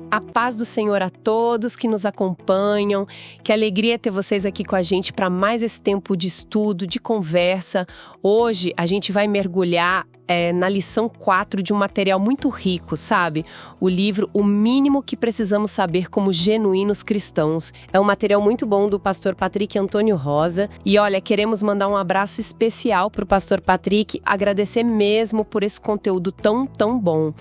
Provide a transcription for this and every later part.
A paz do Senhor a todos que nos acompanham. Que alegria ter vocês aqui com a gente para mais esse tempo de estudo, de conversa. Hoje a gente vai mergulhar na lição 4 de um material muito rico, sabe? O livro O Mínimo que Precisamos Saber como Genuínos Cristãos. É um material muito bom do pastor Patrick Antônio Rosa. E olha, queremos mandar um abraço especial para o pastor Patrick, agradecer mesmo por esse conteúdo tão bom.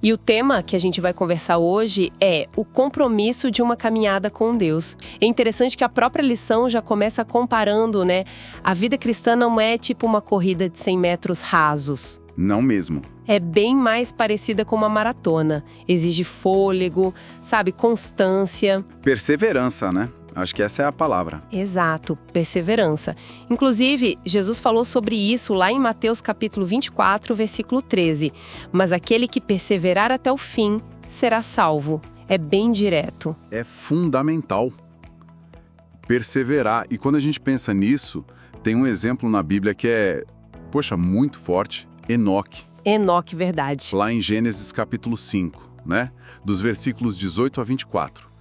E o tema que a gente vai conversar hoje é o compromisso de uma caminhada com Deus. É interessante que a própria lição já começa comparando, né? A vida cristã não é tipo uma corrida de 100 metros rasos. Não mesmo. É bem mais parecida com uma maratona. Exige fôlego, sabe, constância. Perseverança, né? Acho que essa é a palavra. Exato, perseverança. Inclusive, Jesus falou sobre isso lá em Mateus capítulo 24, versículo 13. Mas aquele que perseverar até o fim será salvo. É bem direto. É fundamental perseverar. E quando a gente pensa nisso, tem um exemplo na Bíblia que é, muito forte. Enoque. Enoque, verdade. Lá em Gênesis capítulo 5, né? Dos versículos 18 a 24.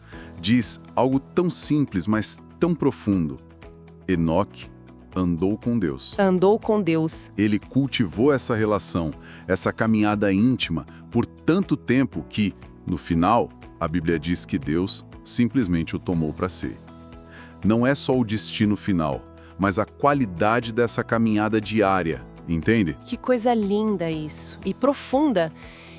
Diz algo tão simples, mas tão profundo. Enoque andou com Deus. Andou com Deus. Ele cultivou essa relação, essa caminhada íntima, por tanto tempo que, no final, a Bíblia diz que Deus simplesmente o tomou para si. Não é só o destino final, mas a qualidade dessa caminhada diária, entende? Que coisa linda isso. E profunda.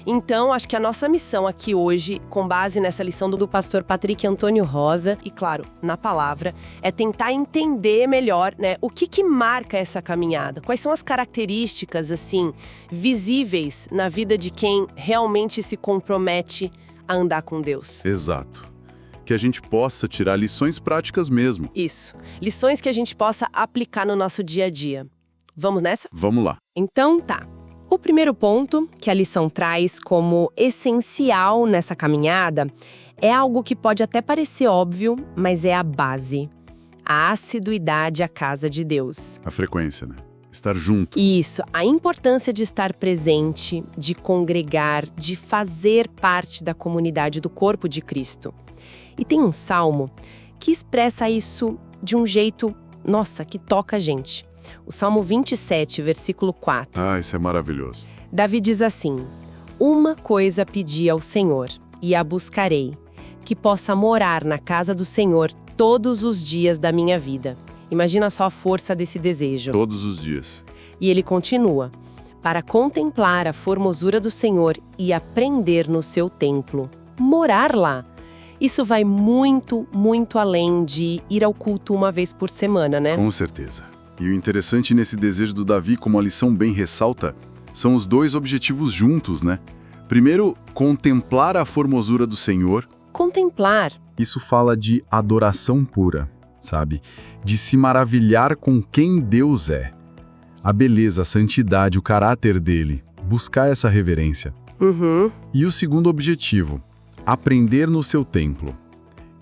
Então, acho que a nossa missão aqui hoje, com base nessa lição do pastor Patrick Antônio Rosa, e claro, na palavra, é tentar entender melhor, né, o que marca essa caminhada. Quais são as características, assim, visíveis na vida de quem realmente se compromete a andar com Deus. Exato. Que a gente possa tirar lições práticas mesmo. Isso. Lições que a gente possa aplicar no nosso dia a dia. Vamos nessa? Vamos lá. Então tá. O primeiro ponto que a lição traz como essencial nessa caminhada é algo que pode até parecer óbvio, mas é a base. A assiduidade à casa de Deus. A frequência, né? Estar junto. Isso, a importância de estar presente, de congregar, de fazer parte da comunidade do corpo de Cristo. E tem um salmo que expressa isso de um jeito, que toca a gente. O Salmo 27, versículo 4. Isso é maravilhoso. Davi diz assim: uma coisa pedi ao Senhor, e a buscarei, que possa morar na casa do Senhor todos os dias da minha vida. Imagina só a força desse desejo. Todos os dias. E ele continua: para contemplar a formosura do Senhor e aprender no seu templo. Morar lá. Isso vai muito além de ir ao culto uma vez por semana, né? Com certeza. E o interessante nesse desejo do Davi, como a lição bem ressalta, são os dois objetivos juntos, né? Primeiro, contemplar a formosura do Senhor. Contemplar. Isso fala de adoração pura, sabe? De se maravilhar com quem Deus é. A beleza, a santidade, o caráter dele. Buscar essa reverência. E o segundo objetivo, aprender no seu templo.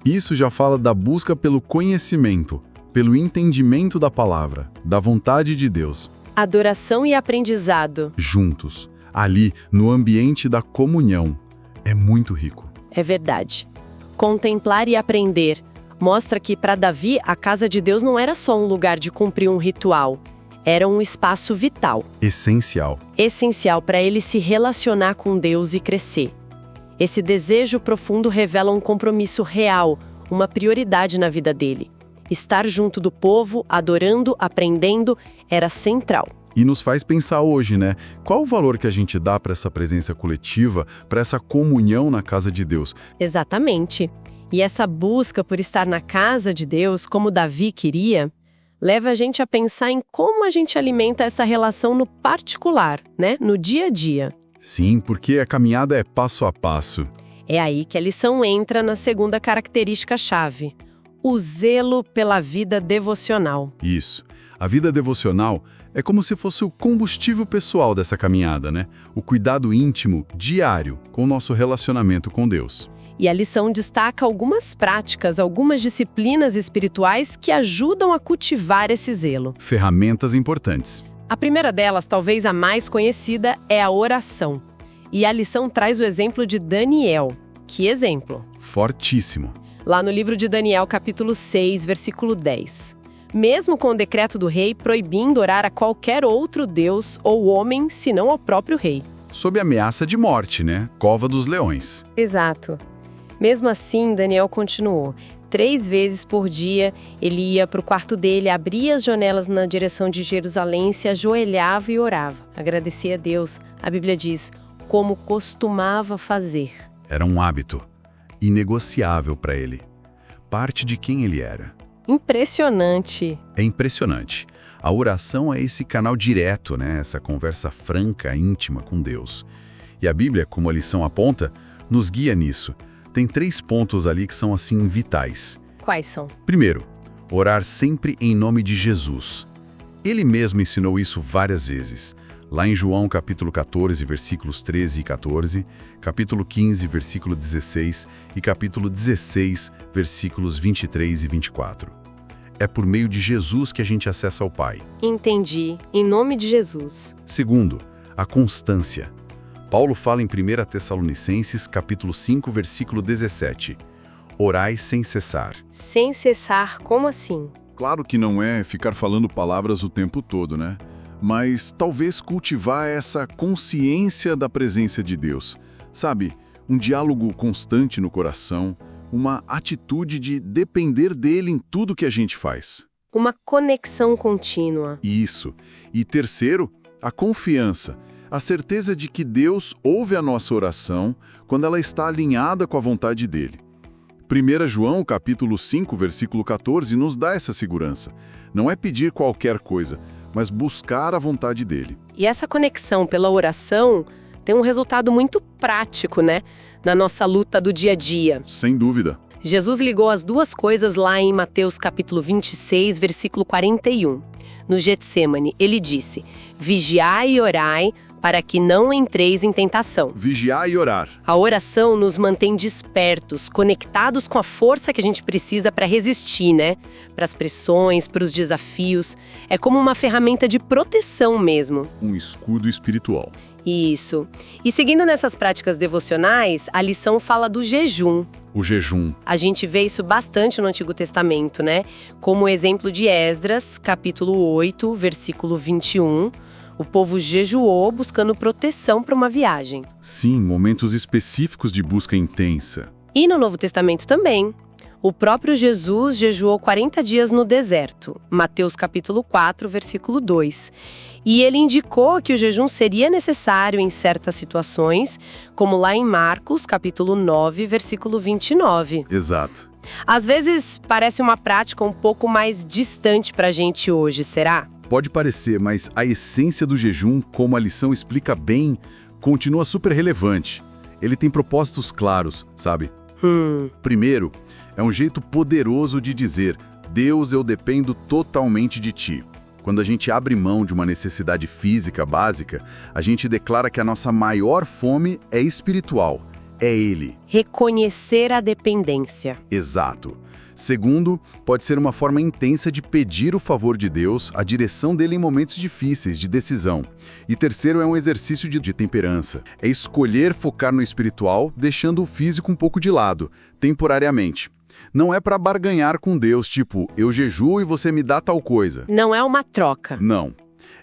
Isso já fala da busca pelo conhecimento, pelo entendimento da palavra, da vontade de Deus. Adoração e aprendizado. Juntos, ali, no ambiente da comunhão. É muito rico. É verdade. Contemplar e aprender mostra que, para Davi, a casa de Deus não era só um lugar de cumprir um ritual. Era um espaço vital. Essencial. Essencial para ele se relacionar com Deus e crescer. Esse desejo profundo revela um compromisso real, uma prioridade na vida dele. Estar junto do povo, adorando, aprendendo, era central. E nos faz pensar hoje, né? Qual o valor que a gente dá para essa presença coletiva, para essa comunhão na casa de Deus? Exatamente. E essa busca por estar na casa de Deus, como Davi queria, leva a gente a pensar em como a gente alimenta essa relação no particular, né? No dia a dia. Sim, porque a caminhada é passo a passo. É aí que a lição entra na segunda característica-chave. O zelo pela vida devocional. Isso. A vida devocional é como se fosse o combustível pessoal dessa caminhada, né? O cuidado íntimo, diário, com o nosso relacionamento com Deus. E a lição destaca algumas práticas, algumas disciplinas espirituais que ajudam a cultivar esse zelo. Ferramentas importantes. A primeira delas, talvez a mais conhecida, é a oração. E a lição traz o exemplo de Daniel, Que exemplo! Fortíssimo. Lá no livro de Daniel, capítulo 6, versículo 10. Mesmo com o decreto do rei proibindo orar a qualquer outro deus ou homem, senão ao próprio rei. Sob ameaça de morte, né? Cova dos leões. Exato. Mesmo assim, Daniel continuou. 3 vezes por dia, ele ia para o quarto dele, abria as janelas na direção de Jerusalém, se ajoelhava e orava. Agradecia a Deus, a Bíblia diz, como costumava fazer. Era um hábito inegociável para ele. Parte de quem ele era. Impressionante. É impressionante. A oração é esse canal direto, né? Essa conversa franca, íntima com Deus. E a Bíblia, como a lição aponta, nos guia nisso. Tem 3 pontos ali que são, assim, vitais. Quais são? Primeiro, orar sempre em nome de Jesus. Ele mesmo ensinou isso várias vezes. Lá em João capítulo 14, versículos 13 e 14, capítulo 15, versículo 16 e capítulo 16, versículos 23 e 24. É por meio de Jesus que a gente acessa ao Pai. Entendi. Em nome de Jesus. Segundo, a constância. Paulo fala em 1 Tessalonicenses, capítulo 5, versículo 17. Orai sem cessar. Sem cessar, como assim? Claro que não é ficar falando palavras o tempo todo, né? Mas talvez cultivar essa consciência da presença de Deus. Sabe, um diálogo constante no coração, uma atitude de depender dele em tudo que a gente faz. Uma conexão contínua. Isso. E terceiro, a confiança. A certeza de que Deus ouve a nossa oração quando ela está alinhada com a vontade dele. 1 João, capítulo 5, versículo 14, nos dá essa segurança. Não é pedir qualquer coisa, mas buscar a vontade dele. E essa conexão pela oração tem um resultado muito prático, né? Na nossa luta do dia a dia. Sem dúvida. Jesus ligou as 2 coisas lá em Mateus capítulo 26, versículo 41. No Getsêmani, ele disse, vigiai e orai para que não entreis em tentação. Vigiar e orar. A oração nos mantém despertos, conectados com a força que a gente precisa para resistir, né? Para as pressões, para os desafios. É como uma ferramenta de proteção mesmo. Um escudo espiritual. Isso. E seguindo nessas práticas devocionais, a lição fala do jejum. O jejum. A gente vê isso bastante no Antigo Testamento, né? Como o exemplo de Esdras, capítulo 8, versículo 21. O povo jejuou buscando proteção para uma viagem. Sim, momentos específicos de busca intensa. E no Novo Testamento também. O próprio Jesus jejuou 40 dias no deserto. Mateus capítulo 4, versículo 2. E ele indicou que o jejum seria necessário em certas situações, como lá em Marcos capítulo 9, versículo 29. Exato. Às vezes parece uma prática um pouco mais distante para a gente hoje, será? Pode parecer, mas a essência do jejum, como a lição explica bem, continua super relevante. Ele tem propósitos claros, sabe? Primeiro, é um jeito poderoso de dizer, Deus, eu dependo totalmente de ti. Quando a gente abre mão de uma necessidade física básica, a gente declara que a nossa maior fome é espiritual, é Ele. Reconhecer a dependência. Exato. Segundo, pode ser uma forma intensa de pedir o favor de Deus, a direção dele em momentos difíceis, de decisão. E terceiro, é um exercício de temperança. É escolher focar no espiritual, deixando o físico um pouco de lado, temporariamente. Não é para barganhar com Deus, tipo, eu jejuo e você me dá tal coisa. Não é uma troca. Não.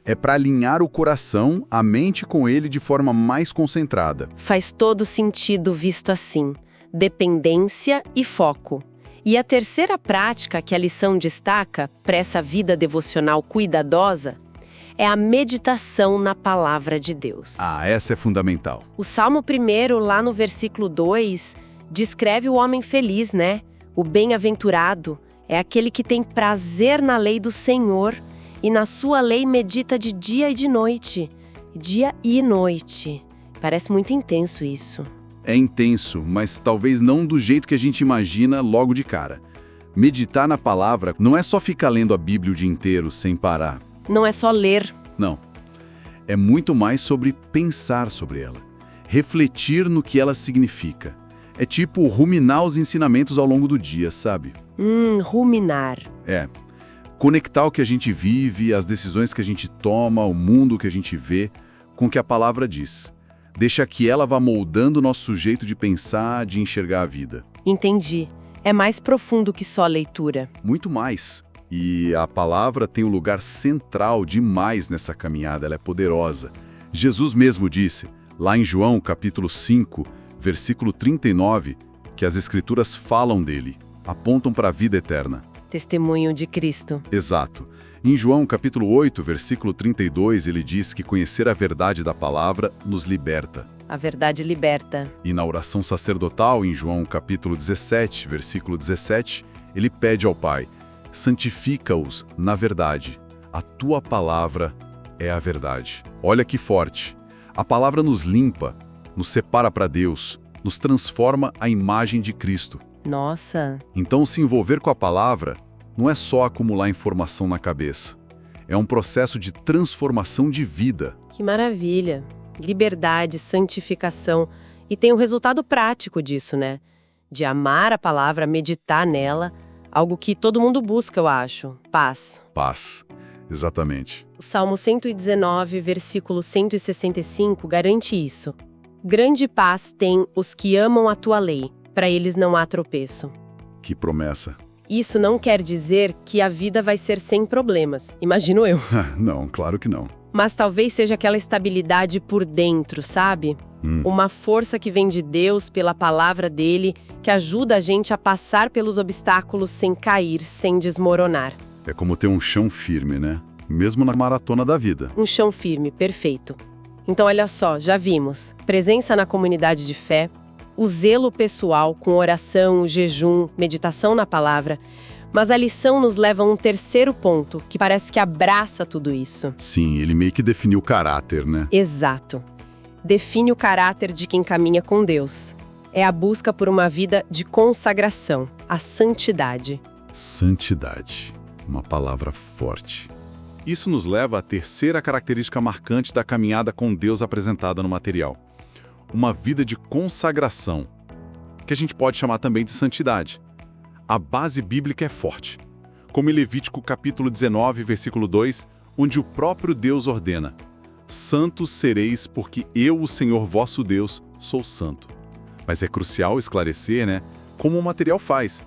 É para alinhar o coração, a mente com ele de forma mais concentrada. Faz todo sentido visto assim. Dependência e foco. E a terceira prática que a lição destaca para essa vida devocional cuidadosa é a meditação na palavra de Deus. Essa é fundamental. O Salmo 1, lá no versículo 2, descreve o homem feliz, né? O bem-aventurado é aquele que tem prazer na lei do Senhor e na sua lei medita de dia e de noite. Dia e noite. Parece muito intenso isso. É intenso, mas talvez não do jeito que a gente imagina logo de cara. Meditar na palavra não é só ficar lendo a Bíblia o dia inteiro sem parar. Não é só ler. Não. É muito mais sobre pensar sobre ela. Refletir no que ela significa. É tipo ruminar os ensinamentos ao longo do dia, sabe? Ruminar. É. Conectar o que a gente vive, as decisões que a gente toma, o mundo que a gente vê, com o que a palavra diz. Deixa que ela vá moldando o nosso jeito de pensar, de enxergar a vida. Entendi. É mais profundo que só leitura. Muito mais. E a palavra tem um lugar central demais nessa caminhada, ela é poderosa. Jesus mesmo disse, lá em João capítulo 5, versículo 39, que as Escrituras falam dele, apontam para a vida eterna. Testemunho de Cristo. Exato. Em João capítulo 8, versículo 32, ele diz que conhecer a verdade da palavra nos liberta. A verdade liberta. E na oração sacerdotal, em João capítulo 17, versículo 17, ele pede ao Pai, santifica-os na verdade. A tua palavra é a verdade. Olha que forte. A palavra nos limpa, nos separa para Deus, nos transforma à imagem de Cristo. Nossa! Então, se envolver com a palavra não é só acumular informação na cabeça. É um processo de transformação de vida. Que maravilha! Liberdade, santificação. E tem um resultado prático disso, né? De amar a palavra, meditar nela. Algo que todo mundo busca, eu acho. Paz. Paz. Exatamente. O Salmo 119, versículo 165, garante isso. Grande paz têm os que amam a tua lei. Para eles não há tropeço. Que promessa. Isso não quer dizer que a vida vai ser sem problemas, imagino eu. Não, claro que não. Mas talvez seja aquela estabilidade por dentro, sabe? Uma força que vem de Deus pela palavra dele, que ajuda a gente a passar pelos obstáculos sem cair, sem desmoronar. É como ter um chão firme, né? Mesmo na maratona da vida. Um chão firme, perfeito. Então olha só, já vimos. Presença na comunidade de fé, o zelo pessoal com oração, jejum, meditação na palavra. Mas a lição nos leva a um terceiro ponto, que parece que abraça tudo isso. Sim, ele meio que definiu o caráter, né? Exato. Define o caráter de quem caminha com Deus. É a busca por uma vida de consagração, a santidade. Santidade. Uma palavra forte. Isso nos leva à terceira característica marcante da caminhada com Deus apresentada no material. Uma vida de consagração, que a gente pode chamar também de santidade. A base bíblica é forte, como em Levítico capítulo 19, versículo 2, onde o próprio Deus ordena: santos sereis, porque eu, o Senhor vosso Deus, sou santo. Mas é crucial esclarecer, né, como o material faz.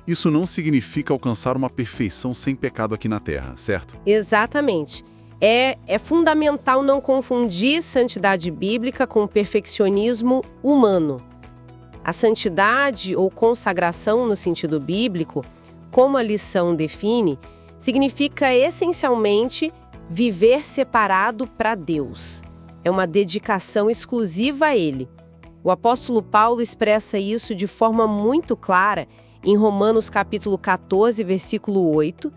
Isso não significa alcançar uma perfeição sem pecado aqui na Terra, certo? Exatamente. É fundamental não confundir santidade bíblica com perfeccionismo humano. A santidade ou consagração no sentido bíblico, como a lição define, significa essencialmente viver separado para Deus. É uma dedicação exclusiva a Ele. O apóstolo Paulo expressa isso de forma muito clara em Romanos capítulo 14, versículo 8,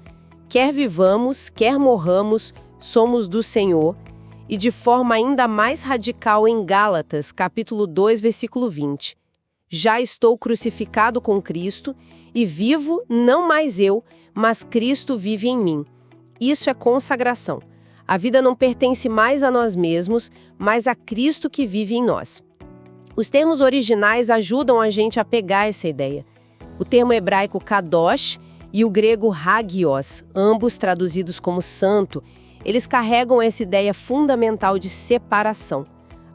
quer vivamos, quer morramos, somos do Senhor, e de forma ainda mais radical em Gálatas, capítulo 2, versículo 20. Já estou crucificado com Cristo, e vivo não mais eu, mas Cristo vive em mim. Isso é consagração. A vida não pertence mais a nós mesmos, mas a Cristo que vive em nós. Os termos originais ajudam a gente a pegar essa ideia. O termo hebraico kadosh e o grego hagios, ambos traduzidos como santo, eles carregam essa ideia fundamental de separação.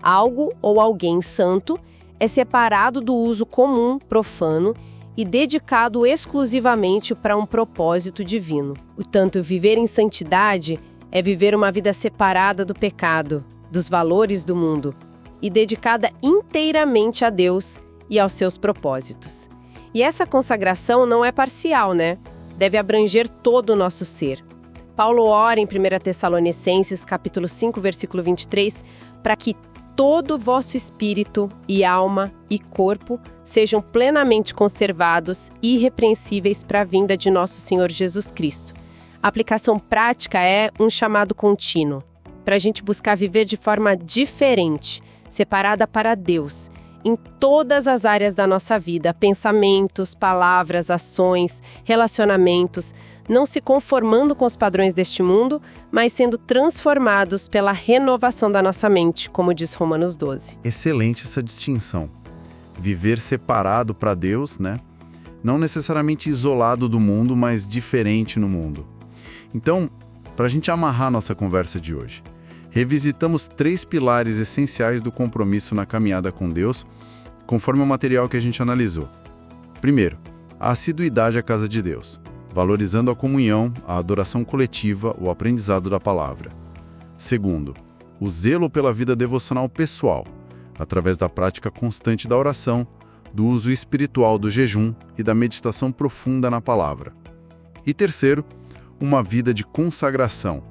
Algo ou alguém santo é separado do uso comum, profano, e dedicado exclusivamente para um propósito divino. Portanto, viver em santidade é viver uma vida separada do pecado, dos valores do mundo, e dedicada inteiramente a Deus e aos seus propósitos. E essa consagração não é parcial, né? Deve abranger todo o nosso ser. Paulo ora em 1 Tessalonicenses, capítulo 5, versículo 23, para que todo o vosso espírito e alma e corpo sejam plenamente conservados e irrepreensíveis para a vinda de nosso Senhor Jesus Cristo. A aplicação prática é um chamado contínuo, para a gente buscar viver de forma diferente, separada para Deus, em todas as áreas da nossa vida, pensamentos, palavras, ações, relacionamentos, não se conformando com os padrões deste mundo, mas sendo transformados pela renovação da nossa mente, como diz Romanos 12. Excelente essa distinção. Viver separado para Deus, né? Não necessariamente isolado do mundo, mas diferente no mundo. Então, para a gente amarrar nossa conversa de hoje, revisitamos 3 pilares essenciais do compromisso na caminhada com Deus, conforme o material que a gente analisou. Primeiro, a assiduidade à casa de Deus, valorizando a comunhão, a adoração coletiva, o aprendizado da palavra. Segundo, o zelo pela vida devocional pessoal, através da prática constante da oração, do uso espiritual do jejum e da meditação profunda na palavra. E terceiro, uma vida de consagração,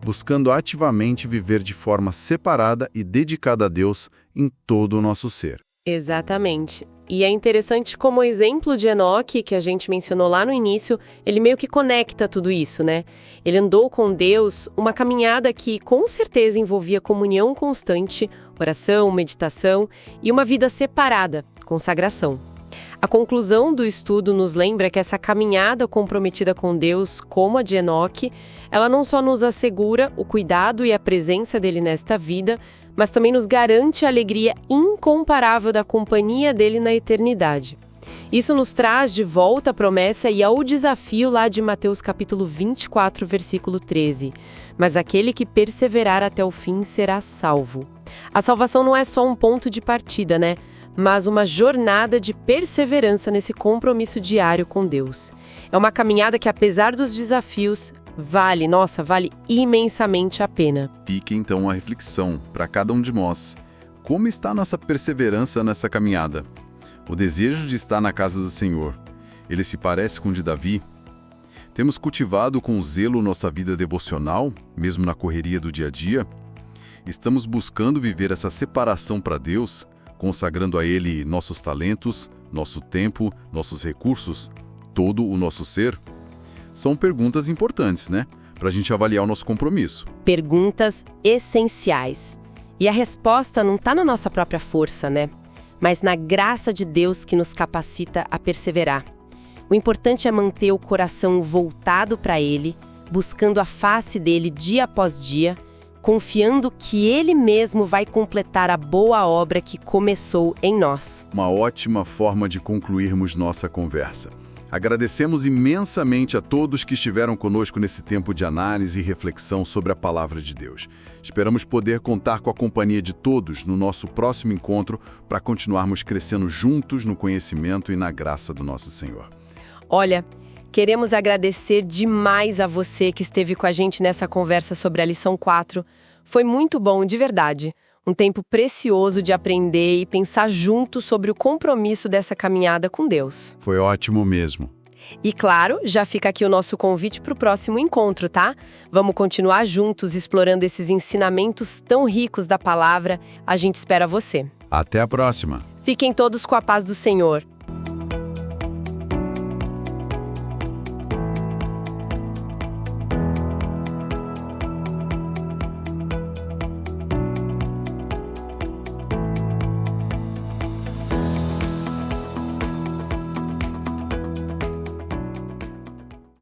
buscando ativamente viver de forma separada e dedicada a Deus em todo o nosso ser. Exatamente. E é interessante como o exemplo de Enoque, que a gente mencionou lá no início, ele meio que conecta tudo isso, né? Ele andou com Deus uma caminhada que com certeza envolvia comunhão constante, oração, meditação e uma vida separada, consagração. A conclusão do estudo nos lembra que essa caminhada comprometida com Deus, como a de Enoque, ela não só nos assegura o cuidado e a presença dele nesta vida, mas também nos garante a alegria incomparável da companhia dele na eternidade. Isso nos traz de volta a promessa e ao desafio lá de Mateus capítulo 24, versículo 13. Mas aquele que perseverar até o fim será salvo. A salvação não é só um ponto de partida, né? Mas uma jornada de perseverança nesse compromisso diário com Deus. É uma caminhada que, apesar dos desafios, vale imensamente a pena. Fique então a reflexão para cada um de nós. Como está nossa perseverança nessa caminhada? O desejo de estar na casa do Senhor, ele se parece com o de Davi? Temos cultivado com zelo nossa vida devocional, mesmo na correria do dia a dia? Estamos buscando viver essa separação para Deus, consagrando a Ele nossos talentos, nosso tempo, nossos recursos, todo o nosso ser? São perguntas importantes, né? Para a gente avaliar o nosso compromisso. Perguntas essenciais. E a resposta não está na nossa própria força, né? Mas na graça de Deus que nos capacita a perseverar. O importante é manter o coração voltado para Ele, buscando a face dele dia após dia, confiando que Ele mesmo vai completar a boa obra que começou em nós. Uma ótima forma de concluirmos nossa conversa. Agradecemos imensamente a todos que estiveram conosco nesse tempo de análise e reflexão sobre a Palavra de Deus. Esperamos poder contar com a companhia de todos no nosso próximo encontro para continuarmos crescendo juntos no conhecimento e na graça do nosso Senhor. Olha, queremos agradecer demais a você que esteve com a gente nessa conversa sobre a lição 4. Foi muito bom, de verdade. Um tempo precioso de aprender e pensar juntos sobre o compromisso dessa caminhada com Deus. Foi ótimo mesmo. E claro, já fica aqui o nosso convite para o próximo encontro, tá? Vamos continuar juntos explorando esses ensinamentos tão ricos da palavra. A gente espera você. Até a próxima. Fiquem todos com a paz do Senhor.